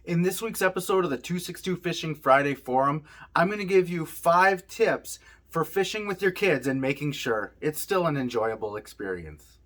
In this week's episode of the 262 Fishing Friday Forum, I'm going to give you 5 tips for fishing with your kids and making sure it's still an enjoyable experience.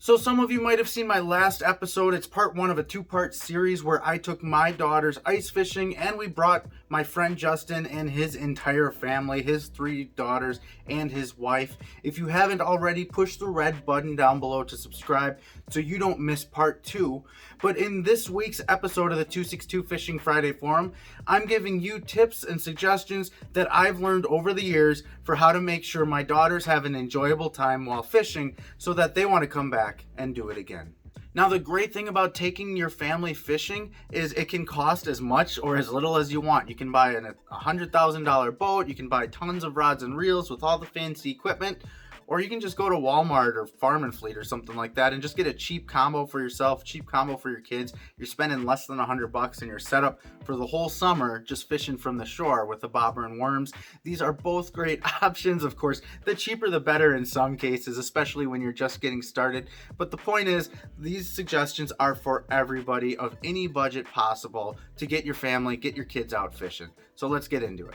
So some of you might have seen my last episode. It's part 1 of a 2-part series where I took my daughters ice fishing and we brought my friend Justin and his entire family, his 3 daughters and his wife. If you haven't already, push the red button down below to subscribe so you don't miss part 2. But in this week's episode of the 262 Fishing Friday Forum, I'm giving you tips and suggestions that I've learned over the years for how to make sure my daughters have an enjoyable time while fishing so that they want to come back and do it again. Now, the great thing about taking your family fishing is it can cost as much or as little as you want. You can buy a $100,000 boat, you can buy tons of rods and reels with all the fancy equipment, or you can just go to Walmart or Farm and Fleet or something like that and just get a cheap combo for yourself, cheap combo for your kids. You're spending less than $100 and you're set up for the whole summer just fishing from the shore with the bobber and worms. These are both great options. Of course, the cheaper the better in some cases, especially when you're just getting started. But the point is, these suggestions are for everybody of any budget possible to get your family, get your kids out fishing. So let's get into it.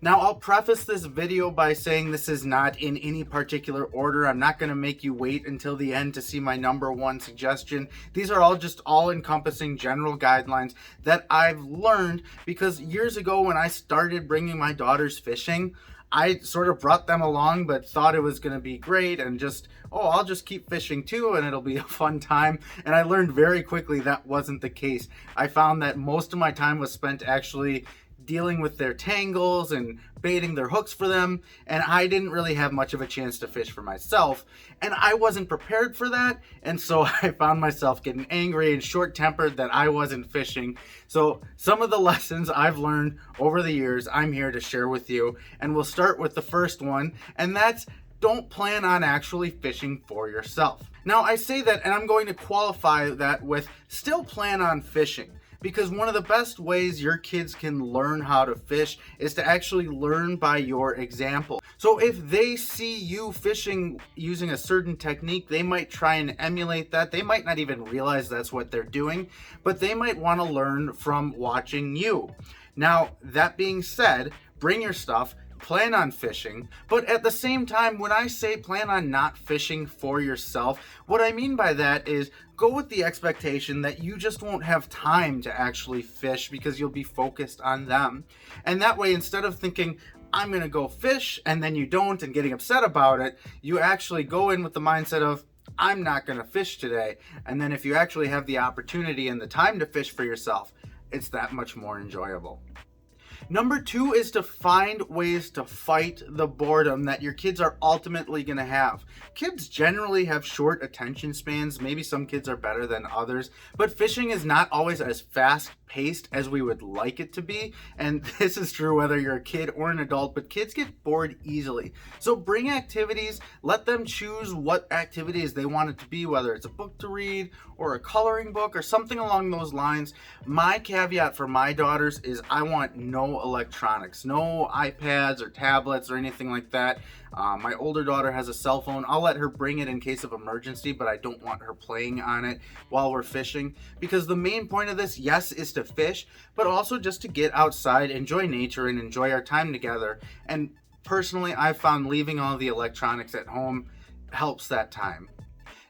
Now, I'll preface this video by saying this is not in any particular order. I'm not going to make you wait until the end to see my number 1 suggestion. These are all just all-encompassing general guidelines that I've learned because years ago when I started bringing my daughters fishing, I sort of brought them along but thought it was going to be great and just, I'll just keep fishing too and it'll be a fun time. And I learned very quickly that wasn't the case. I found that most of my time was spent actually dealing with their tangles and baiting their hooks for them, and I didn't really have much of a chance to fish for myself, and I wasn't prepared for that, and so I found myself getting angry and short-tempered that I wasn't fishing. So some of the lessons I've learned over the years I'm here to share with you, and we'll start with the first one, and that's don't plan on actually fishing for yourself. Now, I say that, and I'm going to qualify that with still plan on fishing. Because one of the best ways your kids can learn how to fish is to actually learn by your example. So if they see you fishing using a certain technique, they might try and emulate that. They might not even realize that's what they're doing, but they might want to learn from watching you. Now, that being said, bring your stuff. Plan on fishing, but at the same time, when I say plan on not fishing for yourself, what I mean by that is go with the expectation that you just won't have time to actually fish because you'll be focused on them. And that way, instead of thinking, I'm going to go fish, and then you don't and getting upset about it, you actually go in with the mindset of, I'm not going to fish today. And then if you actually have the opportunity and the time to fish for yourself, it's that much more enjoyable. Number 2 is to find ways to fight the boredom that your kids are ultimately going to have. Kids generally have short attention spans. Maybe some kids are better than others, but fishing is not always as fast-paced as we would like it to be. And this is true whether you're a kid or an adult, but kids get bored easily. So bring activities, let them choose what activities they want it to be, whether it's a book to read or a coloring book or something along those lines. My caveat for my daughters is I want no electronics, no iPads or tablets or anything like that. My older daughter has a cell phone. I'll let her bring it in case of emergency, but I don't want her playing on it while we're fishing, because the main point of this, yes, is to fish, but also just to get outside, enjoy nature, and enjoy our time together. And personally, I've found leaving all the electronics at home helps that time.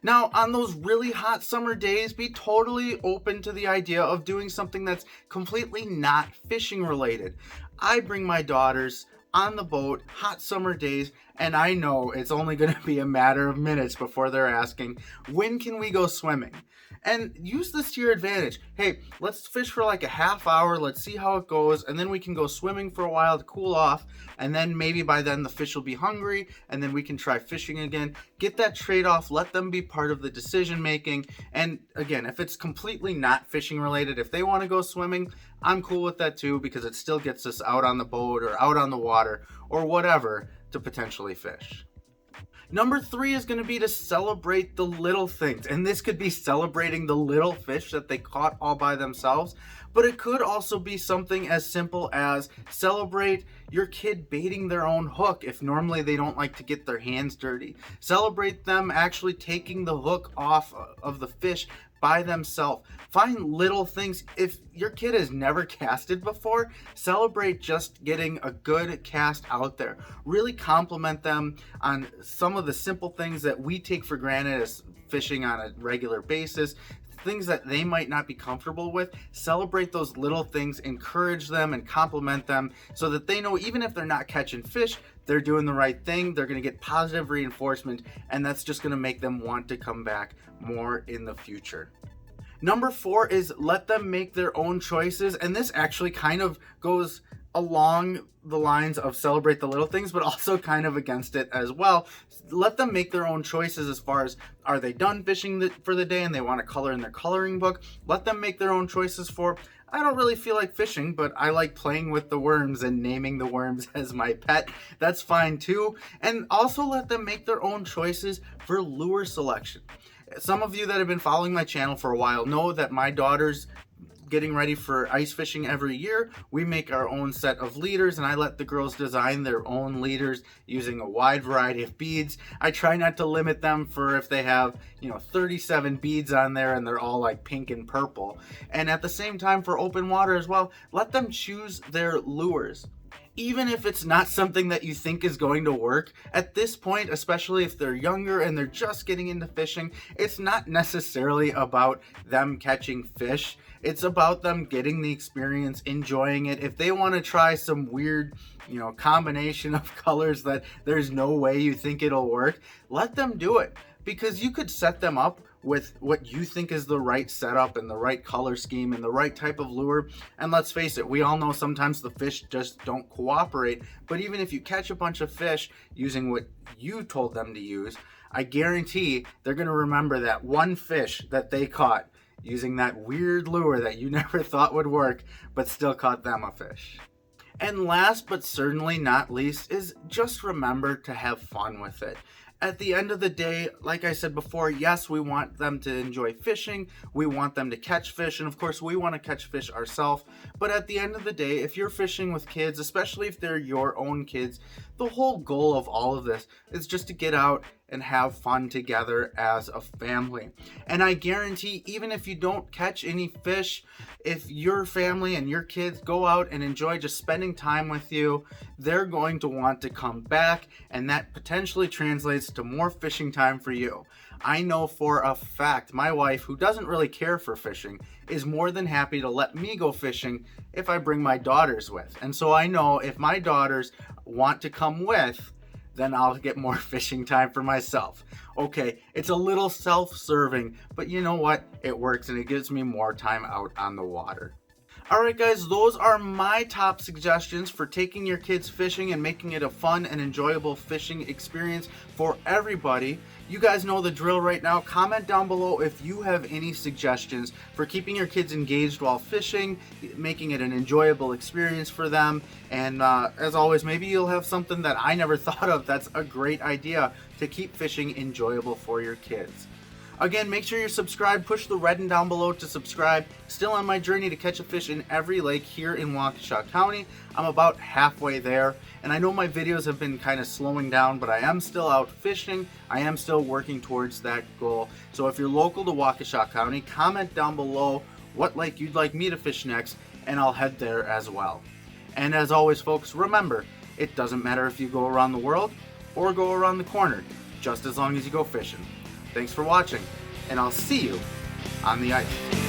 Now, on those really hot summer days, be totally open to the idea of doing something that's completely not fishing related. I bring my daughters on the boat, hot summer days, and I know it's only going to be a matter of minutes before they're asking, when can we go swimming? And use this to your advantage. Hey, let's fish for like a half hour, let's see how it goes, and then we can go swimming for a while to cool off, and then maybe by then the fish will be hungry, and then we can try fishing again. Get that trade-off, let them be part of the decision making, and again, if it's completely not fishing related, if they want to go swimming, I'm cool with that too, because it still gets us out on the boat or out on the water or whatever to potentially fish. Number 3 is going to be to celebrate the little things. And this could be celebrating the little fish that they caught all by themselves. But it could also be something as simple as celebrate your kid baiting their own hook if normally they don't like to get their hands dirty. Celebrate them actually taking the hook off of the fish by themselves. Find little things. If your kid has never casted before, celebrate just getting a good cast out there. Really compliment them on some of the simple things that we take for granted as fishing on a regular basis. Things that they might not be comfortable with. Celebrate those little things, encourage them and compliment them so that they know even if they're not catching fish, they're doing the right thing. They're going to get positive reinforcement, and that's just going to make them want to come back more in the future. Number 4 is let them make their own choices, and this actually kind of goes along the lines of celebrate the little things, but also kind of against it as well. Let them make their own choices as far as, are they done fishing for the day and they want to color in their coloring book? Let them make their own choices for, I don't really feel like fishing, but I like playing with the worms and naming the worms as my pet. That's fine too. And also let them make their own choices for lure selection. Some of you that have been following my channel for a while know that my daughter's getting ready for ice fishing every year. We make our own set of leaders, and I let the girls design their own leaders using a wide variety of beads. I try not to limit them for if they have, 37 beads on there and they're all like pink and purple. And at the same time, for open water as well, let them choose their lures. Even if it's not something that you think is going to work, at this point, especially if they're younger and they're just getting into fishing, it's not necessarily about them catching fish. It's about them getting the experience, enjoying it. If they want to try some weird, combination of colors that there's no way you think it'll work, let them do it. Because you could set them up with what you think is the right setup and the right color scheme and the right type of lure. And let's face it, we all know sometimes the fish just don't cooperate. But even if you catch a bunch of fish using what you told them to use, I guarantee they're going to remember that one fish that they caught using that weird lure that you never thought would work, but still caught them a fish. And last but certainly not least is just remember to have fun with it. At the end of the day, like I said before, yes, we want them to enjoy fishing. We want them to catch fish. And of course, we want to catch fish ourselves. But at the end of the day, if you're fishing with kids, especially if they're your own kids, the whole goal of all of this is just to get out and have fun together as a family. And I guarantee, even if you don't catch any fish, if your family and your kids go out and enjoy just spending time with you, they're going to want to come back, and that potentially translates to more fishing time for you. I know for a fact my wife, who doesn't really care for fishing, is more than happy to let me go fishing if I bring my daughters with. And so I know if my daughters want to come with, then I'll get more fishing time for myself. Okay, it's a little self-serving, but you know what? It works and it gives me more time out on the water. Alright guys, those are my top suggestions for taking your kids fishing and making it a fun and enjoyable fishing experience for everybody. You guys know the drill right now. Comment down below if you have any suggestions for keeping your kids engaged while fishing, making it an enjoyable experience for them. And as always, maybe you'll have something that I never thought of that's a great idea to keep fishing enjoyable for your kids. Again, make sure you're subscribed. Push the red down below to subscribe. Still on my journey to catch a fish in every lake here in Waukesha County. I'm about halfway there, and I know my videos have been kind of slowing down, but I am still out fishing. I am still working towards that goal. So if you're local to Waukesha County, comment down below what lake you'd like me to fish next, and I'll head there as well. And as always, folks, remember, it doesn't matter if you go around the world or go around the corner, just as long as you go fishing. Thanks for watching, and I'll see you on the ice.